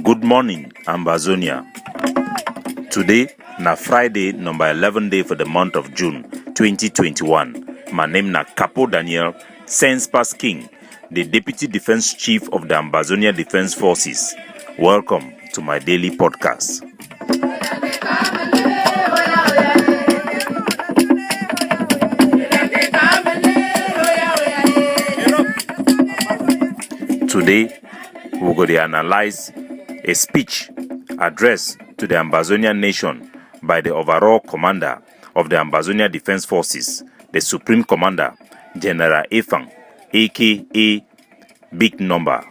Good morning, Ambazonia. Today, na Friday, number 11 day for the month of June 2021. My name na Capo Daniel, Sense King, the Deputy Defense Chief of the Ambazonia Defense Forces. Welcome to my daily podcast. Today, we're going to analyze a speech addressed to the Ambazonian nation by the overall commander of the Ambazonia Defense Forces, the Supreme Commander, General Efang, aka Big Number.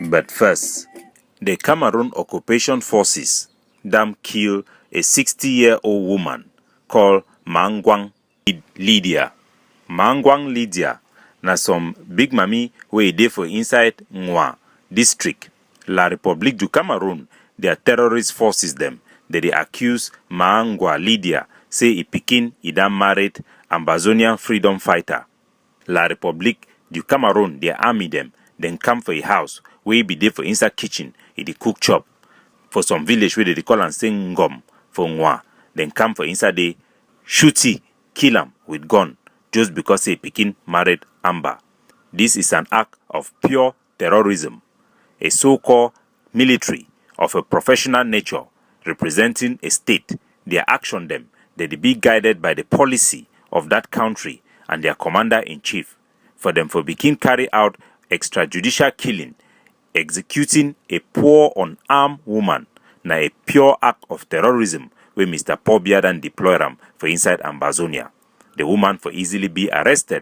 But first, the Cameroon occupation forces killed a 60-year-old woman called Mangwang Lydia. Mangwang Lydia na some big mami wey dey for inside Ngwa district, La République du Cameroon. Their terrorist forces them. They accuse Mangwa Lydia say e pikin e don married Ambazonian freedom fighter. La République du Cameroon, their army them, then come for a house wey be dey for inside kitchen, e dey cook chop. For some village where they call and say Ngom for Ngwa, then come for inside the shooty, kill am with gun just because a pikin married Amber. This is an act of pure terrorism, a so-called military of a professional nature representing a state. Their action them, they be guided by the policy of that country and their commander-in-chief. For them for begin carry out extrajudicial killing, executing a poor unarmed woman, na a pure act of terrorism where Mr. Pobia and deploy them for inside Ambazonia. The woman for easily be arrested,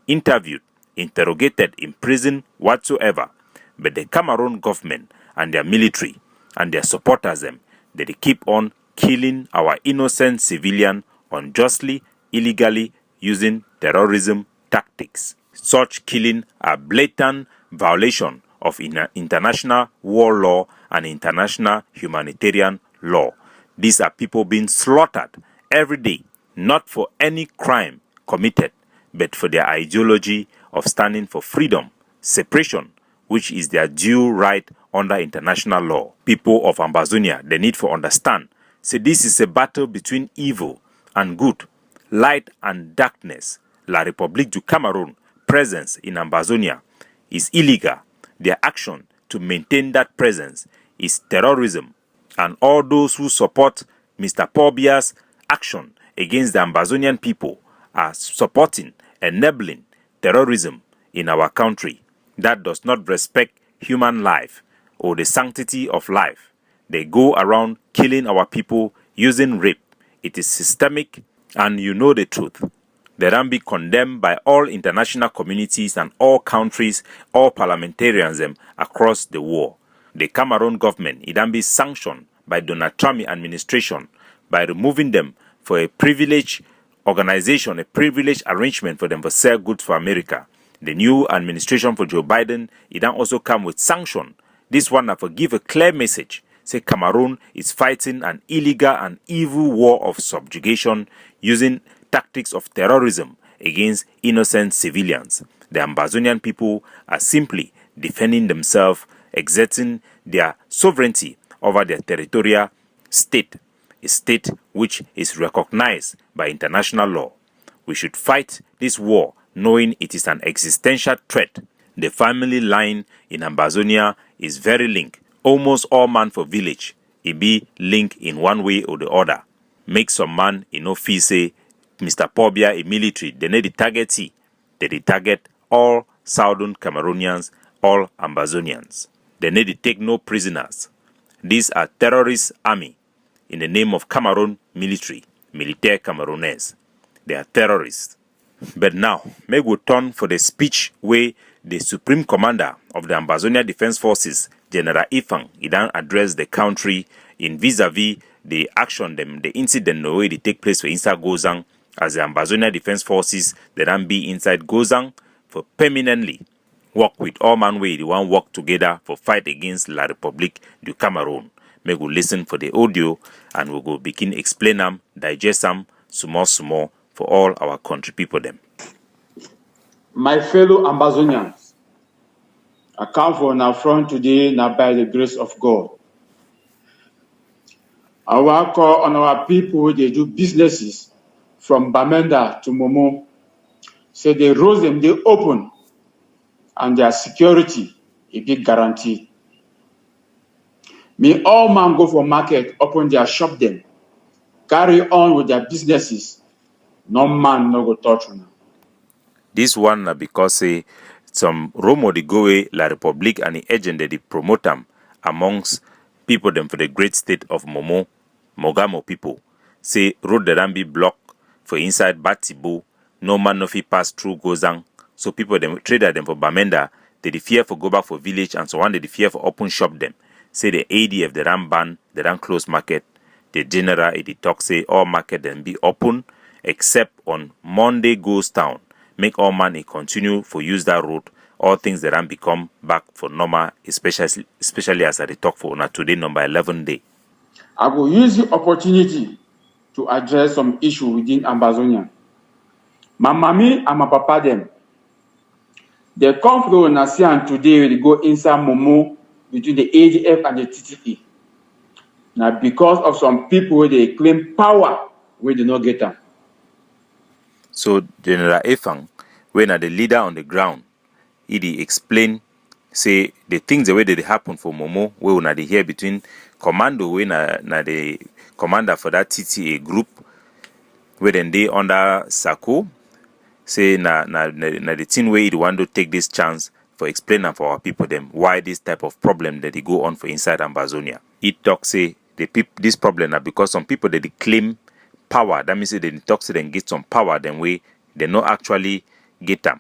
interviewed, interrogated, imprisoned, whatsoever. But the Cameroon government and their military and their supporters them, they keep on killing our innocent civilian unjustly, illegally, using terrorism tactics. Such killing are blatant violation of international war law and international humanitarian law. These are people being slaughtered every day, not for any crime committed, but for their ideology of standing for freedom, separation, which is their due right under international law. People of Ambazonia, they need to understand. So this is a battle between evil and good, light and darkness. La République du Cameroon presence in Ambazonia is illegal. Their action to maintain that presence is terrorism. And all those who support Mr. Pobia's action against the Ambazonian people are supporting, enabling terrorism in our country that does not respect human life or the sanctity of life. They go around killing our people using rape. It is systemic, and you know the truth. They can be condemned by all international communities and all countries, all parliamentarians across the world. The Cameroon government, it can be sanctioned by Donald Trump administration by removing them for a privileged organization, a privileged arrangement for them to sell goods for America. The new administration for Joe Biden, it can also come with sanction. This one for give a clear message. Say Cameroon is fighting an illegal and evil war of subjugation using tactics of terrorism against innocent civilians. The Ambazonian people are simply defending themselves, exerting their sovereignty over their territorial state, a state which is recognized by international law. We should fight this war knowing it is an existential threat. The family line in Ambazonia is very linked. Almost all man for village, it be linked in one way or the other. Make some man, feel say, Mr. Pobia, a military, they need the target T. They target all Southern Cameroonians, all Ambazonians. They need to take no prisoners. These are terrorist army in the name of Cameroon military, Militaire Camerounais. They are terrorists. But now, may we turn for the speech where the Supreme Commander of the Ambazonia Defense Forces, General Efang, he then addressed the country in vis-a-vis the action, the incident the way they take place for inside Gozang, as the Ambazonia Defense Forces, they then be inside Gozang for permanently work with all man way, they want work together for fight against La République du Cameroon. May we listen for the audio and we go begin explain them, digest them, small for all our country people them. My fellow Ambazonians, I come for an front today now by the grace of God. I want call on our people, they do businesses from Bamenda to Momo. So they roads them, they open, and their security, a big guarantee. May all man go for market, open their shop them, carry on with their businesses. No man no go touch them. This one na because some Romo the Goe La Republique and the agent they promote them amongst people them for the great state of Mogamo people. Say road that be blocked for inside Batibo, no man no fi pass through Gozang. So people them trader them for Bamenda, they fear for go back for village and so on they fear for open shop them. Say the ADF they ran ban, they ran close market. The general it talk say all market then be open except on Monday goes town. Make all man continue for use that road. All things that become back for normal, especially as I talk for now today number 11 day. I will use the opportunity to address some issue within Ambazonia. My mommy and my papa them, they come from Nasian today, they go inside Momo between the ADF and the TTE. Now because of some people where they claim power, where they not get them. So General Efang, when the leader on the ground, he explain, say the things the way they happen for Momo, where una they hear between commando, when na the commander for that TTA group, where then they under Sako, say na the thing where he want to take this chance for explaining for our people them why this type of problem that they go on for inside Ambazonia. It talk say this problem na because some people they claim power. That means they talk to them get some power, then way they not actually get them.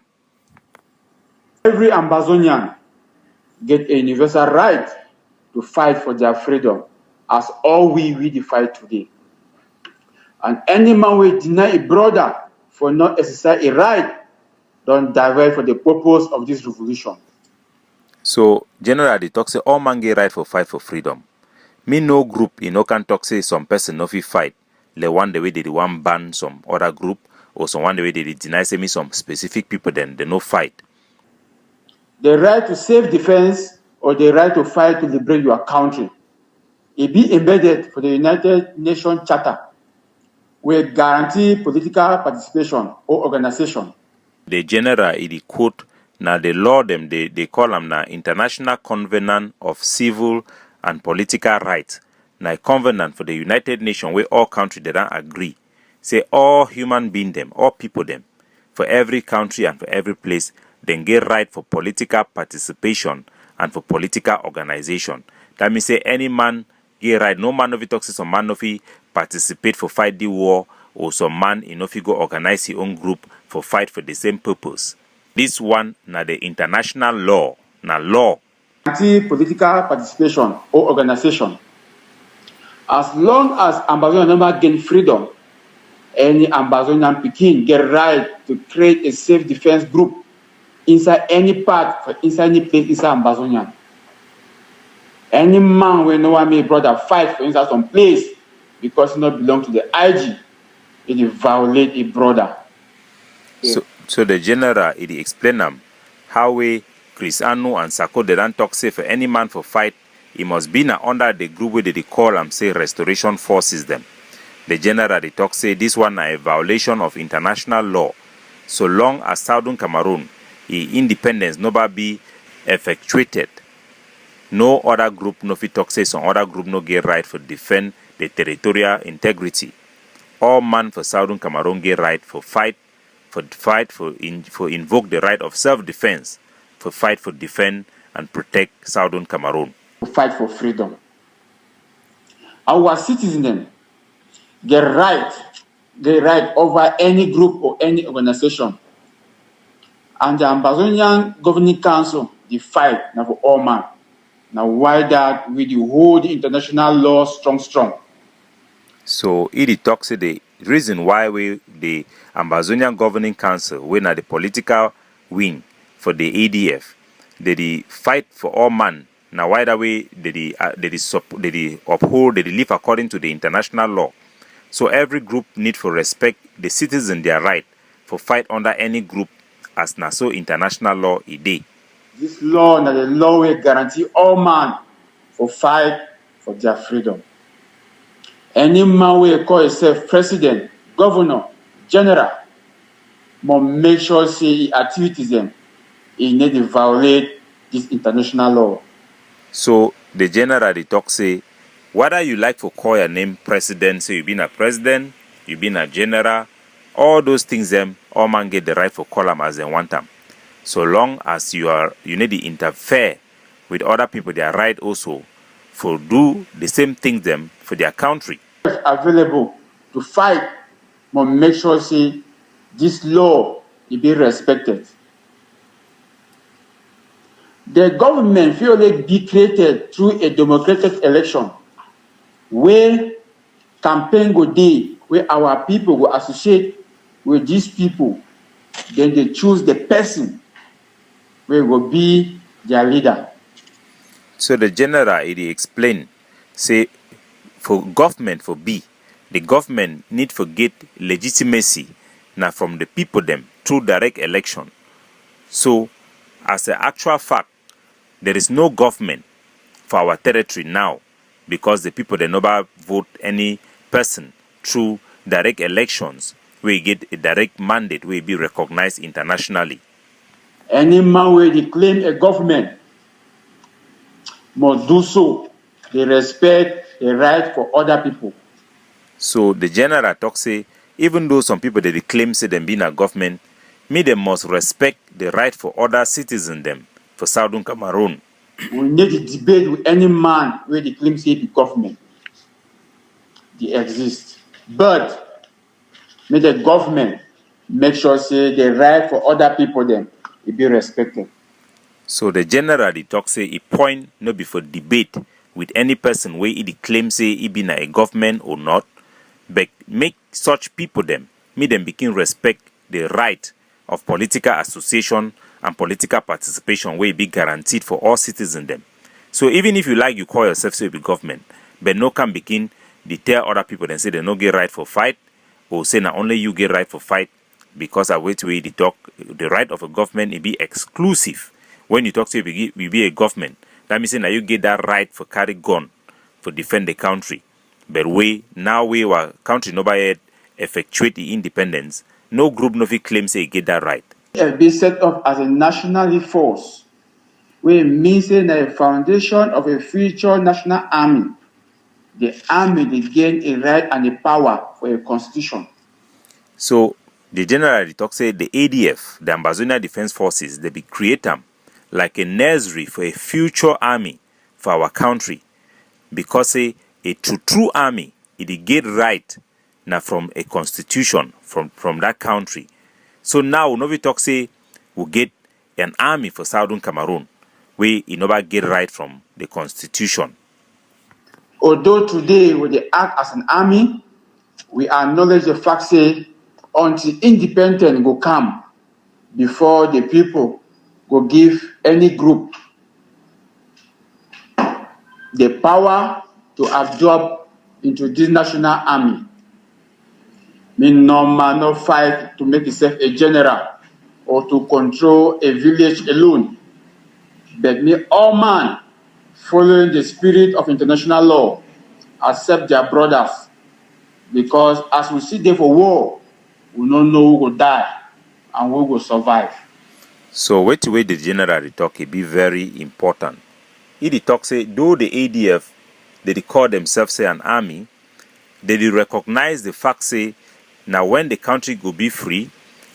Every Ambazonian get a universal right to fight for their freedom, as all we fight today. And any man will deny a brother for not exercise a right, don't divert for the purpose of this revolution. So generally they talk say all man get right for fight for freedom. Me no group no can talk say some person no fit fight. Le one the way they want ban some other group or some one the way they deny say me some specific people then they no fight. The right to self-defense or the right to fight to liberate your country, it be embedded for the United Nations Charter, will guarantee political participation or organization. The general the quote now the law them they call them na International Covenant of Civil and Political Rights. Now a covenant for the United Nations where all countries they don't agree. Say all human being them, all people them, for every country and for every place, then get right for political participation and for political organization. That means say any man get right, no man of it talks some man of it participate for fight the war, or some man if he go organize his own group for fight for the same purpose. This one na the international law, na law. Political participation or organization. As long as Ambazonia never gain freedom, any Ambazonian Pekin get right to create a self-defense group inside any part, inside any place inside Ambazonia. Any man will know me brother fight for inside some place because he not belong to the IG, it violate a brother. So the general it explain them how we Chris Anu and Sako they don't talk say for any man for fight, he must be under the group where they call and say restoration forces them. The general they talk say this one a violation of international law. So long as Southern Cameroon independence never be effectuated, no other group no fit talk say some other group no get right for defend the territorial integrity. All man for Southern Cameroon get right for invoke the right of self-defense, for fight for defend and protect Southern Cameroon. Fight for freedom. Our citizens get right over any group or any organization. And the Ambazonian Governing Council, the fight now for all man. Now why that we hold the international law strong. So it talks the reason why the Ambazonian Governing Council, when at the political wing for the ADF, they fight for all man. Now why that way they uphold, they live according to the international law. So every group need for respect the citizen their right for fight under any group as na so international law e dey. This law na the law will guarantee all man for fight for their freedom. Any man will call himself president, governor, general, must make sure say activities them he need to violate this international law. So the general dey talk say, whether you like to call your name president, so you been a president, you been a general, all those things them, all man get the right for call them as they want them. So long as you need to interfere with other people, their right also for do the same things them for their country. Available to fight, must make sure say this law will be respected. The government will only be created through a democratic election where campaign go dey, where our people will associate with these people, then they choose the person where will be their leader. So the general he explain say for government for be, the government need to get legitimacy now from the people them through direct election. So as an actual fact, there is no government for our territory now because the people they never vote any person through direct elections we get a direct mandate will be recognized internationally. Any man where they claim a government must do so. They respect the right for other people. So the general talk say, even though some people they claim say them being a government, they must respect the right for other citizens them for Southern Cameroon. We need to debate with any man where they claim say the government. They exist. But may the government make sure say the right for other people them will be respected. So the general they talk say a point no be for debate with any person where he claim say he be a government or not, but make such people them begin respect the right of political association and political participation where it be guaranteed for all citizens them. So even if you like you call yourself say be government, but no can begin they tell other people and say they no get right for fight, or say not only you get right for fight because I wait way they talk the right of a government it be exclusive. When you talk to you be a government, that means that you get that right for carry gun for defend the country. But now our country nobody effectuate the independence. No group no fit claim say get that right. It be set up as a national force, which means a foundation of a future national army. The army they gain a right and a power for a constitution. So the general talk say the ADF, the Ambazonia Defense Forces, they be create them like a nursery for a future army for our country, because a true army it get right now from a constitution from that country. So now we talk say we get an army for Southern Cameroon where you never get right from the constitution. Although today we they act as an army, we acknowledge the fact say until independence go come before the people go give any group the power to absorb into this national army. No man no fight to make himself a general or to control a village alone. But all man following the spirit of international law accept their brothers, because as we sit there for war, we don't know who will die and who will survive. So wait the general talk it be very important. He talk say though the ADF they call themselves say an army, they recognize the fact say now when the country go be free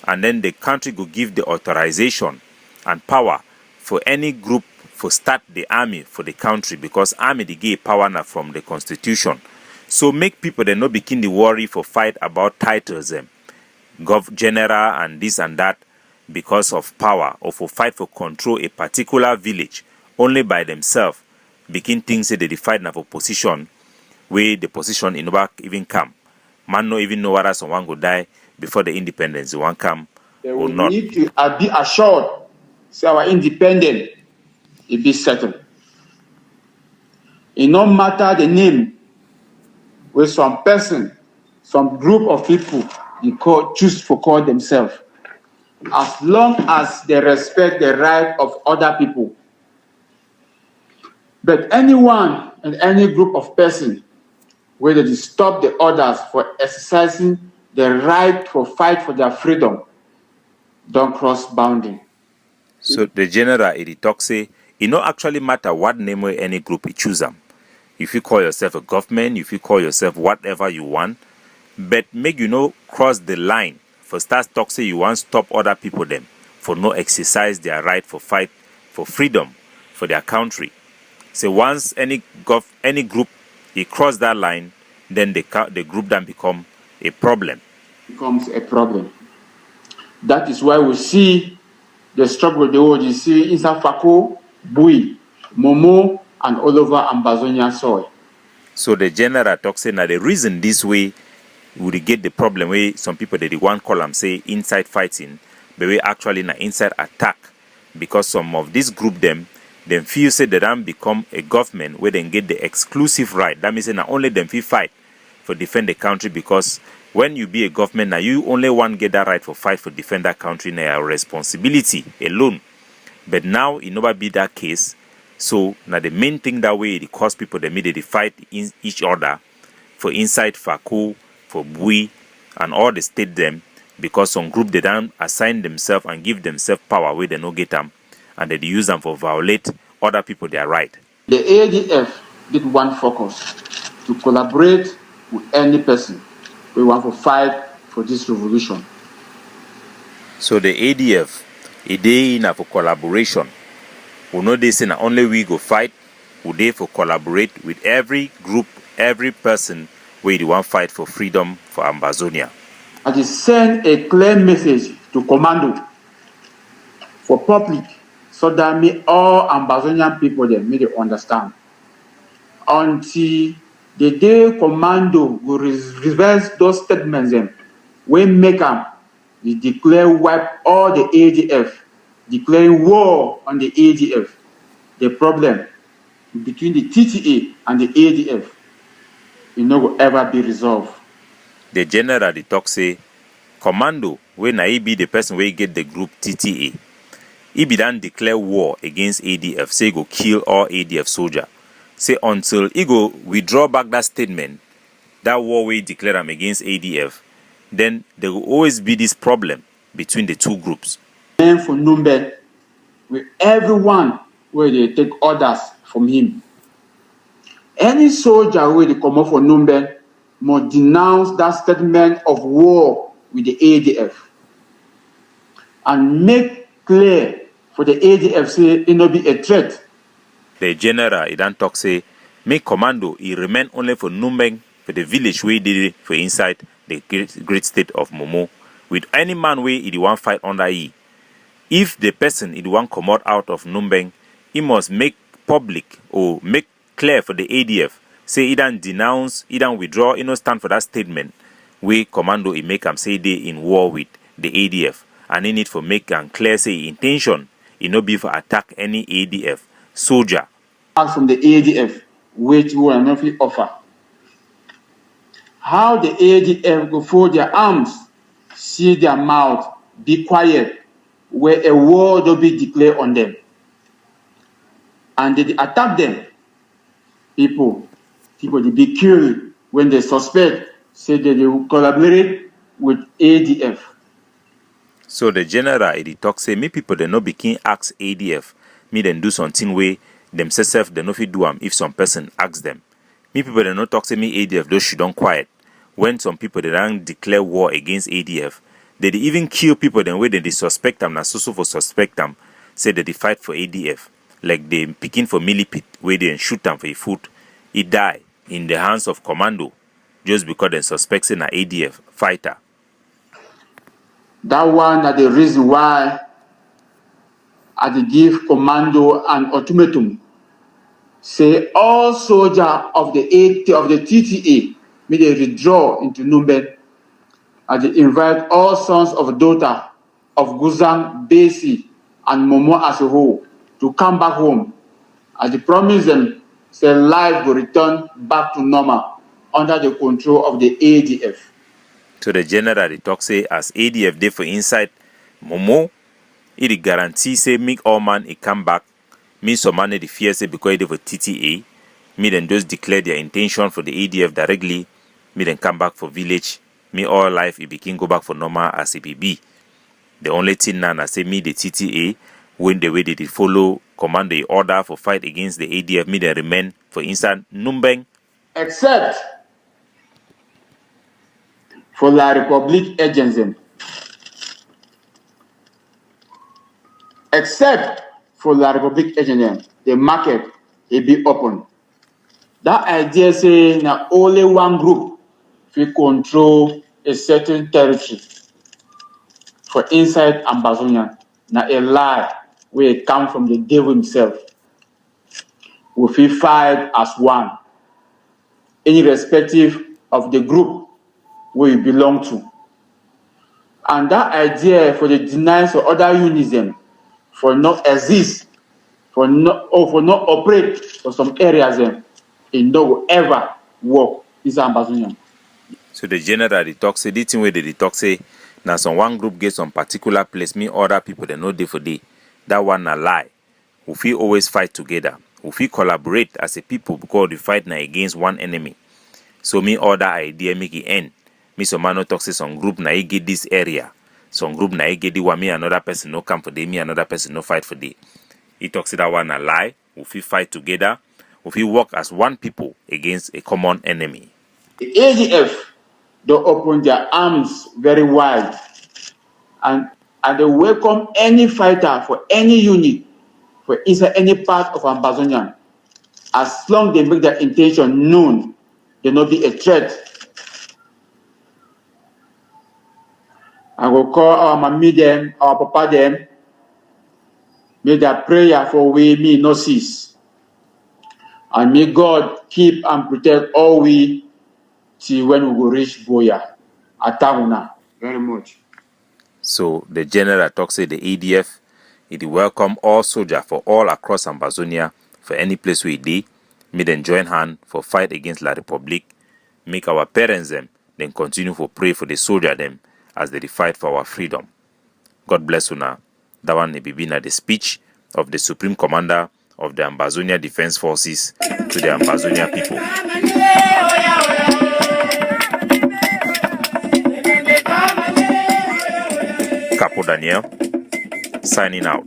and then the country go give the authorization and power for any group for start the army for the country, because army they give power now from the constitution. So make people they not begin the worry for fight about titles them, general and this and that because of power, or for fight for control a particular village only by themselves. Begin things say they fight now for position where the position in back even come. Man no even know whether someone go die before the independence one come or not. We need to be assured say our independence it be settled. It no matter the name where some person, some group of people they choose for call themselves. as long as they respect the right of other people. But anyone and any group of persons where they stop the others for exercising the right to fight for their freedom, don't cross boundary. So the general, it talk say, it no actually matter what name or any group you choose them. If you call yourself a government, if you call yourself whatever you want, but make you no cross the line. For start talk say you want stop other people them for no exercise their right for fight for freedom for their country. So once any group he cross that line, then the group then become a problem. Becomes a problem. That is why we see the struggle the world you see inside Fako, Bui, Momo, and all over Ambazonia soil. So the general talk say now the reason this way would get the problem where some people they want call them say inside fighting, but we actually na inside attack, because some of this group them feel say they don't become a government where they get the exclusive right. That means not only them feel fight for defend the country, because when you be a government now you only one get that right for fight for defend that country now your responsibility alone. But now it never be that case. So now the main thing that way it cause people they immediately fight in each other for inside Fako, for Bui, and all the state them, because some group they don't assign themselves and give themselves power where they no get them, and they use them for violate other people their right. The ADF did one focus to collaborate with any person we want to fight for this revolution. So the ADF, a day in for collaboration. We know they say not only we go fight, we dey for collaborate with every group, every person where they want fight for freedom for Ambazonia. And they send a clear message to Commando for public, so that all Ambazonian people they may understand. Until the day Commando will reverse those statements, we make them, they declare wipe all the ADF, declaring war on the ADF. The problem between the TTA and the ADF will not ever be resolved. The general the talk say, Commando, when I be the person where get the group TTA, he be done declare war against ADF, say go kill all ADF soldier. Say until he go withdraw back that statement, that war we declare them against ADF, then there will always be this problem between the two groups. And for Numbe, with everyone where they take orders from him. Any soldier where they come up for Numbe must denounce that statement of war with the ADF and make clear for the ADF say it not be a threat. The general he don't talk say make Commando he remain only for Numbeng, for the village where he did it for inside the great state of Momo, with any man where he want fight under he. If the person he want come out of Numbeng, he must make public or make clear for the ADF, say he don't denounce, he don't withdraw, he don't stand for that statement where Commando he make him say they in war with the ADF, and he need for make and clear say intention he no be for attack any ADF soldier. From the ADF, which we will not offer. How the ADF go fold their arms, seal their mouth, be quiet, where a war will be declared on them. And they attack them. People they be killed when they suspect, say that they will collaborate with ADF. So the general he talk say me people they no begin ask ADF, me then do something way themselves they no fit do if some person asks them. Me people they no talk say me ADF those should don't quiet. When some people they don't declare war against ADF, they even kill people then way they suspect them, not so for suspect them, say that they fight for ADF. Like they picking for millipede where they shoot them for a foot, he die in the hands of Commando just because they suspect an ADF fighter. That one is the reason why I give Commando an ultimatum. Say all soldiers of the TTA may they withdraw into Numben, and they invite all sons of daughter of Guzang, Besi, and Momo as a whole to come back home. As they promise them, say life will return back to normal under the control of the ADF. So the general they talk say as ADF they for inside Momo, it guarantee say make all man a come back. Me some man the fear say because they for TTA, me then just declare their intention for the ADF directly. Me then come back for village. Me all life it begin go back for normal as it be. The only thing now I say me the TTA when the way they did follow command the order for fight against the ADF, me then remain for instance Numbeng. Except for La Republique agency. Except for La Republique agency, the market will be open. That idea say na only one group will control a certain territory for inside Ambazonia. Na a lie where it come from the devil himself. We will fight as one, irrespective of the group where you belong to. And that idea for the denials of other unism for not exist, for not operate for some areas, it no ever work. This is Ambazonia. So the general they talk say the thing where they talk say now some one group get some particular place, me other people they know day for day. That one a lie. We always fight together. We collaborate as a people because we fight now against one enemy. So me other idea make it end. Me some man no talk say some group na get this area. Some group na get the one, me another person no come for day, me another person no fight for day. He talks that one a lie. We fight together. We work as one people against a common enemy. The ADF they open their arms very wide and they welcome any fighter for any unit for inside any part of Ambazonia. As long as they make their intention known, they will not be a threat. I will call our mommy them, our papa them, may their prayer for we me no cease. And may God keep and protect all we till when we go reach Boya. Ataguna. Very much. So the general talks say the ADF, it welcome all soldiers for all across Ambazonia for any place we dey. May them join hand for fight against La Republique. Make our parents them, then continue for pray for the soldier them as they fight for our freedom. God bless you now. That one may be the speech of the Supreme Commander of the Ambazonia Defense Forces to the Ambazonia people. Capo Daniel, signing out.